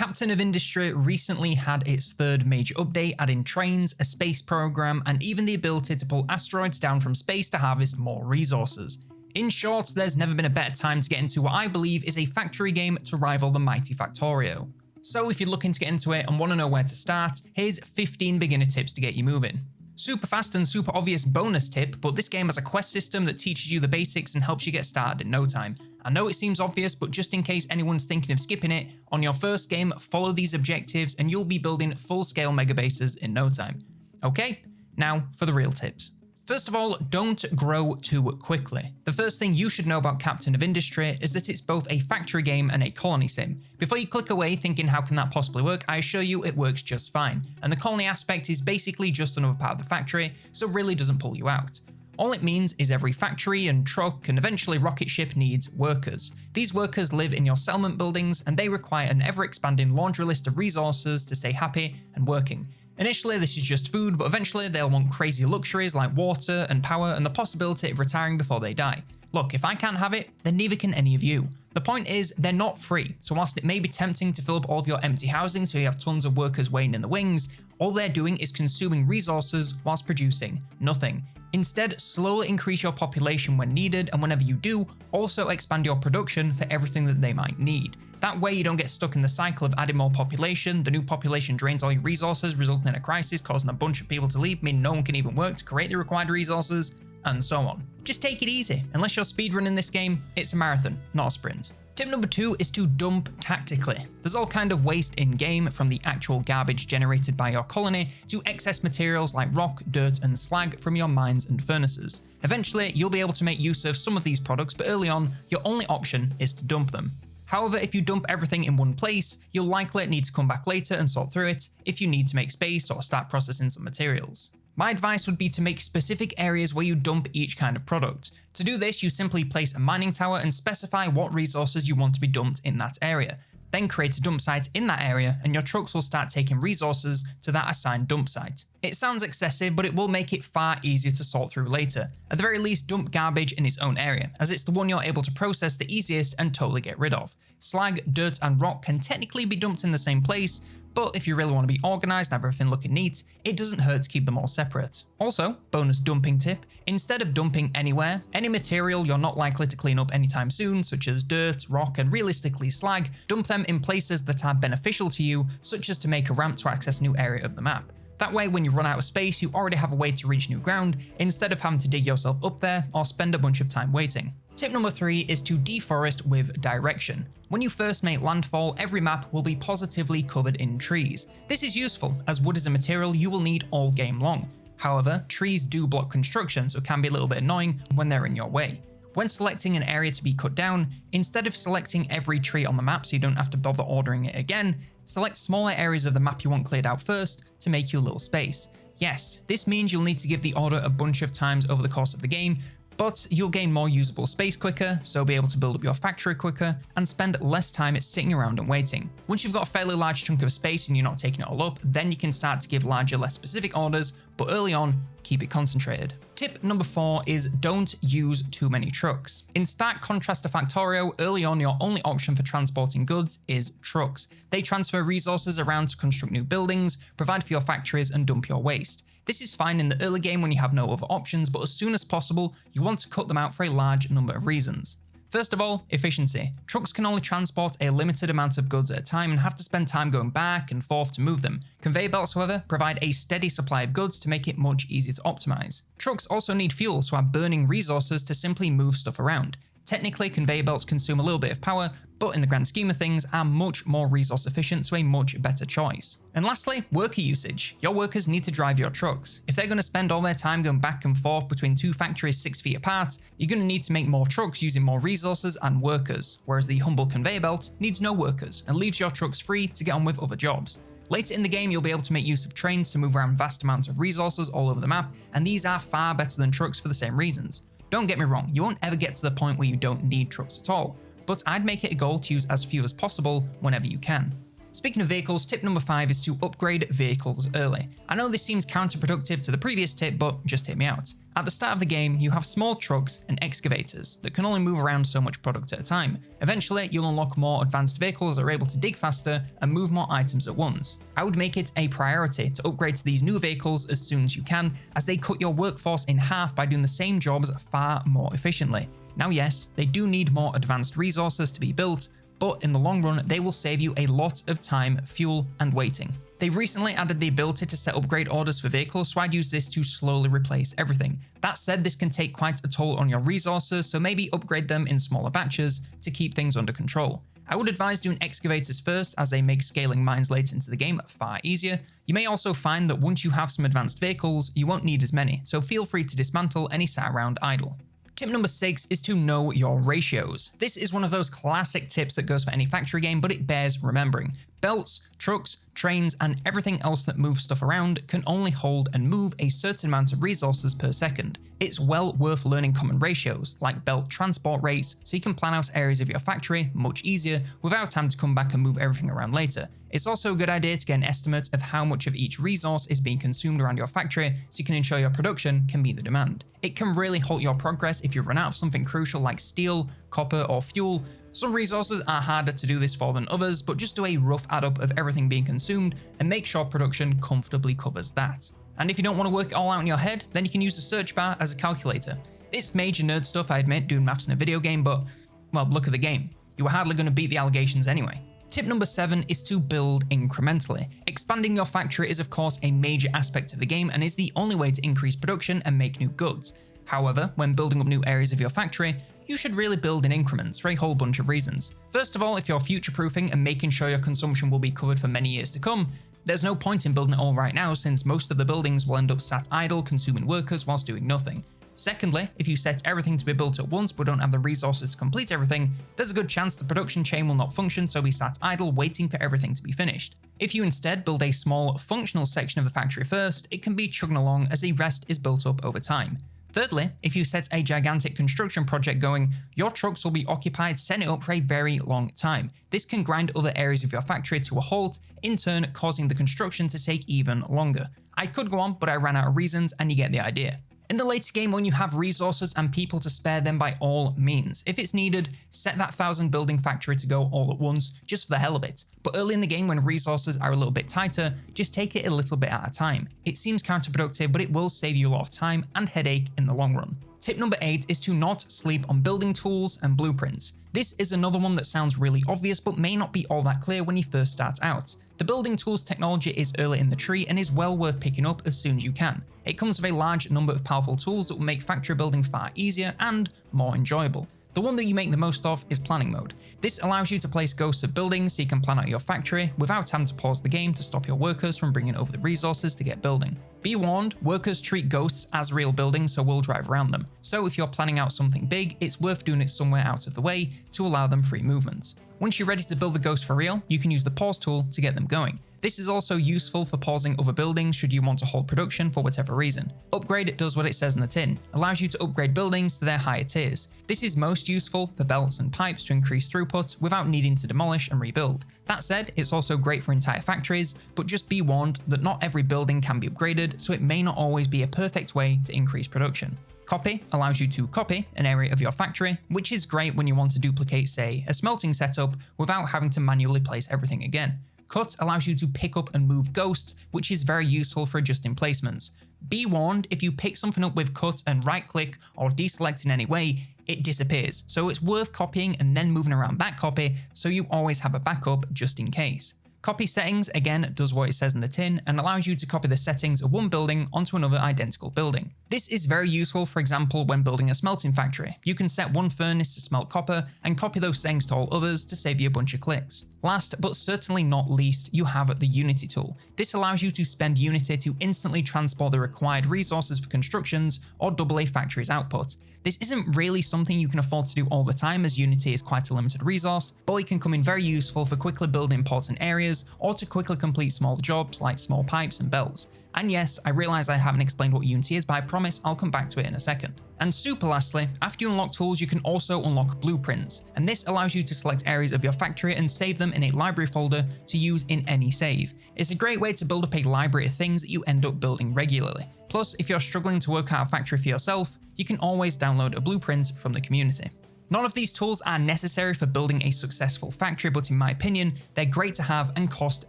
Captain of Industry recently had its third major update, adding trains, a space program, and even the ability to pull asteroids down from space to harvest more resources. In short, there's never been a better time to get into what I believe is a factory game to rival the mighty Factorio. So if you're looking to get into it and want to know where to start, here's 15 beginner tips to get you moving. Super fast and super obvious bonus tip, but this game has a quest system that teaches you the basics and helps you get started in no time. I know it seems obvious, but just in case anyone's thinking of skipping it, on your first game, follow these objectives and you'll be building full-scale mega bases in no time. Okay, now for the real tips. First of all, don't grow too quickly. The first thing you should know about Captain of Industry is that it's both a factory game and a colony sim. Before you click away thinking how can that possibly work, I assure you it works just fine. And the colony aspect is basically just another part of the factory, so it really doesn't pull you out. All it means is every factory and truck and eventually rocket ship needs workers. These workers live in your settlement buildings and they require an ever-expanding laundry list of resources to stay happy and working. Initially this is just food, but eventually they'll want crazy luxuries like water and power and the possibility of retiring before they die. Look, if I can't have it, then neither can any of you. The point is, they're not free, so whilst it may be tempting to fill up all of your empty housing so you have tons of workers waiting in the wings, all they're doing is consuming resources whilst producing nothing. Instead, slowly increase your population when needed, and whenever you do, also expand your production for everything that they might need. That way you don't get stuck in the cycle of adding more population, the new population drains all your resources, resulting in a crisis, causing a bunch of people to leave, meaning no one can even work to create the required resources, and so on. Just take it easy. Unless you're speedrunning this game, it's a marathon, not a sprint. Tip number 2 is to dump tactically. There's all kind of waste in game, from the actual garbage generated by your colony to excess materials like rock, dirt and slag from your mines and furnaces. Eventually you'll be able to make use of some of these products, but early on your only option is to dump them. However, if you dump everything in one place, you'll likely need to come back later and sort through it if you need to make space or start processing some materials. My advice would be to make specific areas where you dump each kind of product. To do this, you simply place a mining tower and specify what resources you want to be dumped in that area. Then create a dump site in that area and your trucks will start taking resources to that assigned dump site. It sounds excessive, but it will make it far easier to sort through later. At the very least, dump garbage in its own area, as it's the one you're able to process the easiest and totally get rid of. Slag, dirt and rock can technically be dumped in the same place, but if you really want to be organised and have everything looking neat, it doesn't hurt to keep them all separate. Also, bonus dumping tip, instead of dumping anywhere, any material you're not likely to clean up anytime soon, such as dirt, rock and realistically slag, dump them in places that are beneficial to you, such as to make a ramp to access a new area of the map. That way, when you run out of space, you already have a way to reach new ground, instead of having to dig yourself up there or spend a bunch of time waiting. Tip number 3 is to deforest with direction. When you first make landfall, every map will be positively covered in trees. This is useful, as wood is a material you will need all game long. However, trees do block construction, so it can be a little bit annoying when they're in your way. When selecting an area to be cut down, instead of selecting every tree on the map so you don't have to bother ordering it again, select smaller areas of the map you want cleared out first to make you a little space. Yes, this means you'll need to give the order a bunch of times over the course of the game, but you'll gain more usable space quicker, so be able to build up your factory quicker, and spend less time sitting around and waiting. Once you've got a fairly large chunk of space and you're not taking it all up, then you can start to give larger, less specific orders, but early on, keep it concentrated. Tip number 4 is don't use too many trucks. In stark contrast to Factorio, early on your only option for transporting goods is trucks. They transfer resources around to construct new buildings, provide for your factories and dump your waste. This is fine in the early game when you have no other options, but as soon as possible, you want to cut them out for a large number of reasons. First of all, efficiency. Trucks can only transport a limited amount of goods at a time and have to spend time going back and forth to move them. Conveyor belts, however, provide a steady supply of goods to make it much easier to optimize. Trucks also need fuel, so are burning resources to simply move stuff around. Technically, conveyor belts consume a little bit of power, but in the grand scheme of things are much more resource efficient, so a much better choice. And lastly, worker usage. Your workers need to drive your trucks. If they're going to spend all their time going back and forth between two factories 6 feet apart, you're going to need to make more trucks using more resources and workers, whereas the humble conveyor belt needs no workers and leaves your trucks free to get on with other jobs. Later in the game, you'll be able to make use of trains to move around vast amounts of resources all over the map, and these are far better than trucks for the same reasons. Don't get me wrong, you won't ever get to the point where you don't need trucks at all, but I'd make it a goal to use as few as possible whenever you can. Speaking of vehicles, tip number 5 is to upgrade vehicles early. I know this seems counterproductive to the previous tip, but just hear me out. At the start of the game, you have small trucks and excavators that can only move around so much product at a time. Eventually, you'll unlock more advanced vehicles that are able to dig faster and move more items at once. I would make it a priority to upgrade to these new vehicles as soon as you can, as they cut your workforce in half by doing the same jobs far more efficiently. Now yes, they do need more advanced resources to be built, but in the long run, they will save you a lot of time, fuel, and waiting. They recently added the ability to set upgrade orders for vehicles, so I'd use this to slowly replace everything. That said, this can take quite a toll on your resources, so maybe upgrade them in smaller batches to keep things under control. I would advise doing excavators first, as they make scaling mines later into the game far easier. You may also find that once you have some advanced vehicles, you won't need as many, so feel free to dismantle any sat around idle. Tip number 6 is to know your ratios. This is one of those classic tips that goes for any factory game, but it bears remembering. Belts, trucks, trains, and everything else that moves stuff around can only hold and move a certain amount of resources per second. It's well worth learning common ratios, like belt transport rates, so you can plan out areas of your factory much easier without having to come back and move everything around later. It's also a good idea to get an estimate of how much of each resource is being consumed around your factory, so you can ensure your production can meet the demand. It can really halt your progress if you run out of something crucial like steel, copper, or fuel. Some resources are harder to do this for than others, but just do a rough add up of everything being consumed and make sure production comfortably covers that. And if you don't want to work it all out in your head, then you can use the search bar as a calculator. It's major nerd stuff, I admit, doing maths in a video game, but, well, look at the game. You were hardly going to beat the allegations anyway. Tip number 7 is to build incrementally. Expanding your factory is of course a major aspect of the game and is the only way to increase production and make new goods. However, when building up new areas of your factory, you should really build in increments for a whole bunch of reasons. First of all, if you're future-proofing and making sure your consumption will be covered for many years to come, there's no point in building it all right now since most of the buildings will end up sat idle consuming workers whilst doing nothing. Secondly, if you set everything to be built at once but don't have the resources to complete everything, there's a good chance the production chain will not function, so be sat idle waiting for everything to be finished. If you instead build a small, functional section of the factory first, it can be chugging along as the rest is built up over time. Thirdly, if you set a gigantic construction project going, your trucks will be occupied setting it up for a very long time. This can grind other areas of your factory to a halt, in turn causing the construction to take even longer. I could go on, but I ran out of reasons and you get the idea. In the later game, when you have resources and people to spare, them by all means. If it's needed, set that 1,000 building factory to go all at once, just for the hell of it. But early in the game, when resources are a little bit tighter, just take it a little bit at a time. It seems counterproductive, but it will save you a lot of time and headache in the long run. Tip number 8 is to not sleep on building tools and blueprints. This is another one that sounds really obvious but may not be all that clear when you first start out. The building tools technology is early in the tree and is well worth picking up as soon as you can. It comes with a large number of powerful tools that will make factory building far easier and more enjoyable. The one that you make the most of is planning mode. This allows you to place ghosts of buildings so you can plan out your factory without having to pause the game to stop your workers from bringing over the resources to get building. Be warned, workers treat ghosts as real buildings so will drive around them. So if you're planning out something big, it's worth doing it somewhere out of the way to allow them free movement. Once you're ready to build the ghost for real, you can use the pause tool to get them going. This is also useful for pausing other buildings should you want to hold production for whatever reason. Upgrade does what it says in the tin, allows you to upgrade buildings to their higher tiers. This is most useful for belts and pipes to increase throughput without needing to demolish and rebuild. That said, it's also great for entire factories, but just be warned that not every building can be upgraded, so it may not always be a perfect way to increase production. Copy allows you to copy an area of your factory, which is great when you want to duplicate, say, a smelting setup without having to manually place everything again. Cut allows you to pick up and move ghosts, which is very useful for adjusting placements. Be warned, if you pick something up with cut and right click or deselect in any way, it disappears, so it's worth copying and then moving around that copy so you always have a backup just in case. Copy settings, again, does what it says in the tin and allows you to copy the settings of one building onto another identical building. This is very useful, for example, when building a smelting factory. You can set one furnace to smelt copper and copy those settings to all others to save you a bunch of clicks. Last, but certainly not least, you have the Unity tool. This allows you to spend Unity to instantly transport the required resources for constructions or double a factory's output. This isn't really something you can afford to do all the time as Unity is quite a limited resource, but it can come in very useful for quickly building important areas or to quickly complete small jobs like small pipes and belts. And yes, I realize I haven't explained what Unity is, but I promise I'll come back to it in a second. And super lastly, after you unlock tools, you can also unlock blueprints, and this allows you to select areas of your factory and save them in a library folder to use in any save. It's a great way to build up a library of things that you end up building regularly. Plus, if you're struggling to work out a factory for yourself, you can always download a blueprint from the community. None of these tools are necessary for building a successful factory, but in my opinion, they're great to have and cost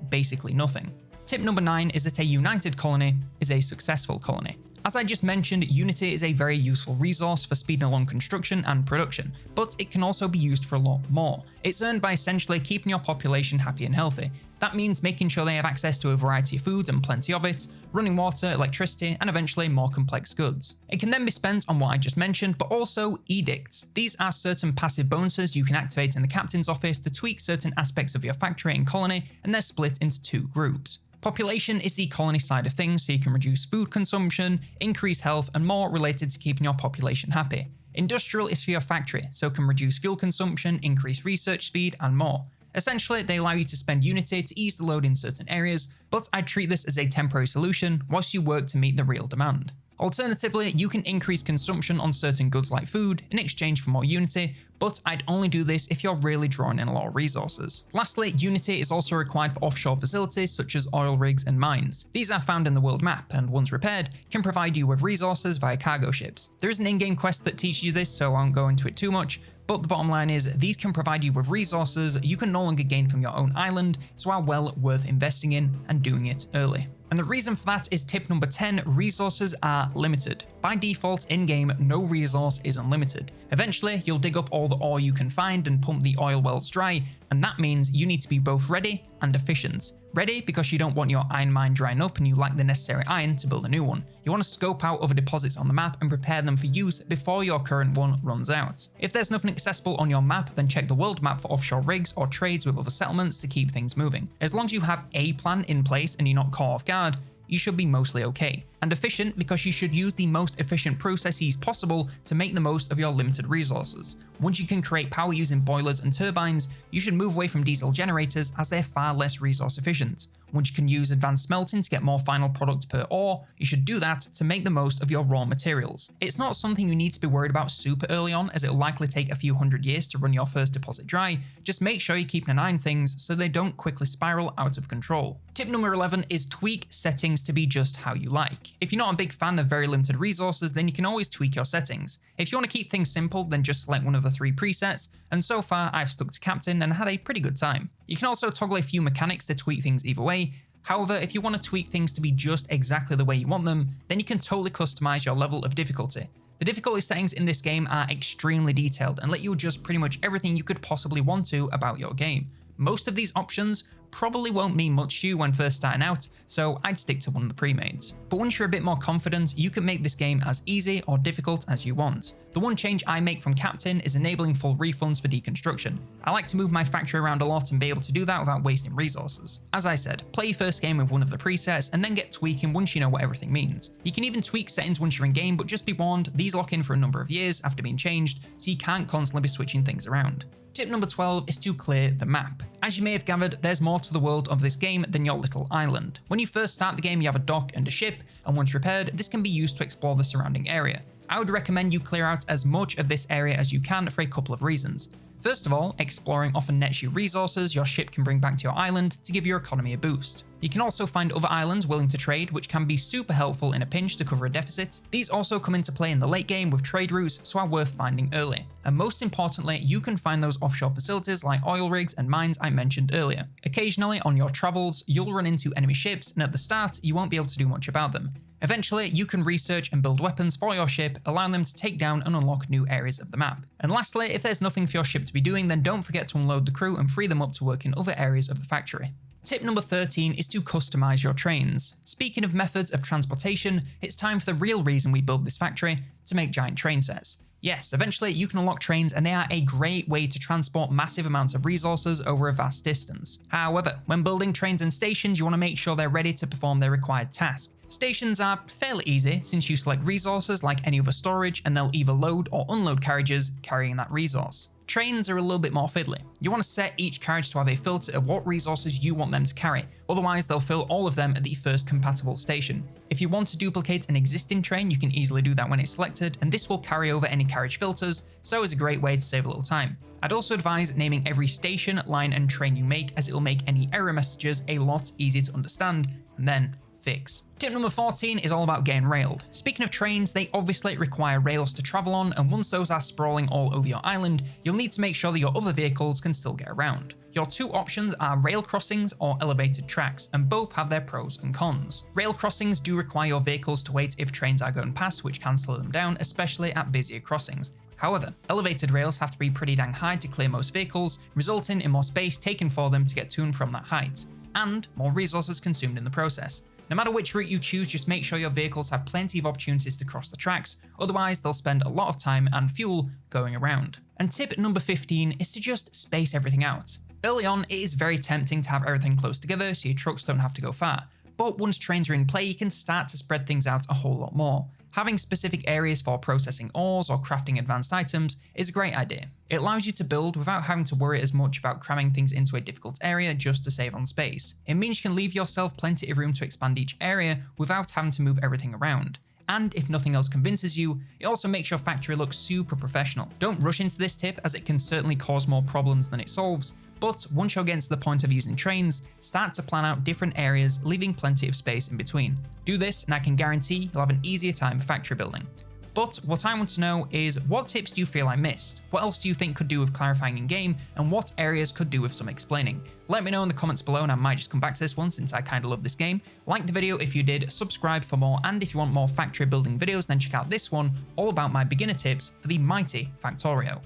basically nothing. Tip number 9 is that a united colony is a successful colony. As I just mentioned, Unity is a very useful resource for speeding along construction and production, but it can also be used for a lot more. It's earned by essentially keeping your population happy and healthy. That means making sure they have access to a variety of foods and plenty of it, running water, electricity, and eventually more complex goods. It can then be spent on what I just mentioned, but also edicts. These are certain passive bonuses you can activate in the captain's office to tweak certain aspects of your factory and colony, and they're split into 2 groups. Population is the colony side of things, so you can reduce food consumption, increase health, and more related to keeping your population happy. Industrial is for your factory, so it can reduce fuel consumption, increase research speed, and more. Essentially, they allow you to spend Unity to ease the load in certain areas, but I treat this as a temporary solution whilst you work to meet the real demand. Alternatively, you can increase consumption on certain goods like food in exchange for more Unity, but I'd only do this if you're really drawing in a lot of resources. Lastly, Unity is also required for offshore facilities such as oil rigs and mines. These are found in the world map and once repaired, can provide you with resources via cargo ships. There is an in-game quest that teaches you this, so I won't go into it too much, but the bottom line is these can provide you with resources you can no longer gain from your own island, so are well worth investing in and doing it early. And the reason for that is tip number 10, resources are limited. By default, in-game, no resource is unlimited. Eventually, you'll dig up all the ore you can find and pump the oil wells dry, and that means you need to be both ready and efficient. Ready because you don't want your iron mine drying up and you lack the necessary iron to build a new one. You want to scope out other deposits on the map and prepare them for use before your current one runs out. If there's nothing accessible on your map, then check the world map for offshore rigs or trades with other settlements to keep things moving. As long as you have a plan in place and you're not caught off guard, you should be mostly okay. And efficient because you should use the most efficient processes possible to make the most of your limited resources. Once you can create power using boilers and turbines, you should move away from diesel generators as they're far less resource efficient. Once you can use advanced smelting to get more final product per ore, you should do that to make the most of your raw materials. It's not something you need to be worried about super early on, as it'll likely take a few hundred years to run your first deposit dry. Just make sure you're keeping an eye on things so they don't quickly spiral out of control. Tip number 11 is tweak settings to be just how you like. If you're not a big fan of very limited resources, then you can always tweak your settings. If you want to keep things simple, then just select one of the 3 presets, and so far I've stuck to Captain and had a pretty good time. You can also toggle a few mechanics to tweak things either way. However, if you want to tweak things to be just exactly the way you want them, then you can totally customize your level of difficulty. The difficulty settings in this game are extremely detailed and let you adjust pretty much everything you could possibly want to about your game. Most of these options probably won't mean much to you when first starting out, so I'd stick to one of the pre-mades. But once you're a bit more confident, you can make this game as easy or difficult as you want. The one change I make from Captain is enabling full refunds for deconstruction. I like to move my factory around a lot and be able to do that without wasting resources. As I said, play your first game with one of the presets and then get tweaking once you know what everything means. You can even tweak settings once you're in game, but just be warned, these lock in for a number of years after being changed, so you can't constantly be switching things around. Tip number 12 is to clear the map. As you may have gathered, there's more to the world of this game than your little island. When you first start the game, you have a dock and a ship, and once repaired, this can be used to explore the surrounding area. I would recommend you clear out as much of this area as you can for a couple of reasons. First of all, exploring often nets you resources your ship can bring back to your island to give your economy a boost. You can also find other islands willing to trade, which can be super helpful in a pinch to cover a deficit. These also come into play in the late game with trade routes, so are worth finding early. And most importantly, you can find those offshore facilities like oil rigs and mines I mentioned earlier. Occasionally on your travels, you'll run into enemy ships, and at the start, you won't be able to do much about them. Eventually, you can research and build weapons for your ship, allowing them to take down and unlock new areas of the map. And lastly, if there's nothing for your ship to be doing, then don't forget to unload the crew and free them up to work in other areas of the factory. Tip number 13 is to customize your trains. Speaking of methods of transportation, it's time for the real reason we built this factory, to make giant train sets. Yes, eventually you can unlock trains and they are a great way to transport massive amounts of resources over a vast distance. However, when building trains and stations, you want to make sure they're ready to perform their required task. Stations are fairly easy since you select resources like any other storage and they'll either load or unload carriages carrying that resource. Trains are a little bit more fiddly. You want to set each carriage to have a filter of what resources you want them to carry, otherwise they'll fill all of them at the first compatible station. If you want to duplicate an existing train, you can easily do that when it's selected, and this will carry over any carriage filters, so it's a great way to save a little time. I'd also advise naming every station, line, and train you make, as it will make any error messages a lot easier to understand, and then fix. Tip number 14 is all about getting railed. Speaking of trains, they obviously require rails to travel on, and once those are sprawling all over your island, you'll need to make sure that your other vehicles can still get around. Your two options are rail crossings or elevated tracks, and both have their pros and cons. Rail crossings do require your vehicles to wait if trains are going past, which can slow them down, especially at busier crossings. However, elevated rails have to be pretty dang high to clear most vehicles, resulting in more space taken for them to get to and from that height, and more resources consumed in the process. No matter which route you choose, just make sure your vehicles have plenty of opportunities to cross the tracks, otherwise they'll spend a lot of time and fuel going around. And tip number 15 is to just space everything out. Early on, it is very tempting to have everything close together so your trucks don't have to go far, but once trains are in play, you can start to spread things out a whole lot more. Having specific areas for processing ores or crafting advanced items is a great idea. It allows you to build without having to worry as much about cramming things into a difficult area just to save on space. It means you can leave yourself plenty of room to expand each area without having to move everything around. And if nothing else convinces you, it also makes your factory look super professional. Don't rush into this tip, as it can certainly cause more problems than it solves, but once you're getting to the point of using trains, start to plan out different areas, leaving plenty of space in between. Do this and I can guarantee you'll have an easier time factory building. But what I want to know is, what tips do you feel I missed? What else do you think could do with clarifying in game, and what areas could do with some explaining? Let me know in the comments below, and I might just come back to this one since I kinda love this game. Like the video if you did, subscribe for more, and if you want more factory building videos, then check out this one all about my beginner tips for the mighty Factorio.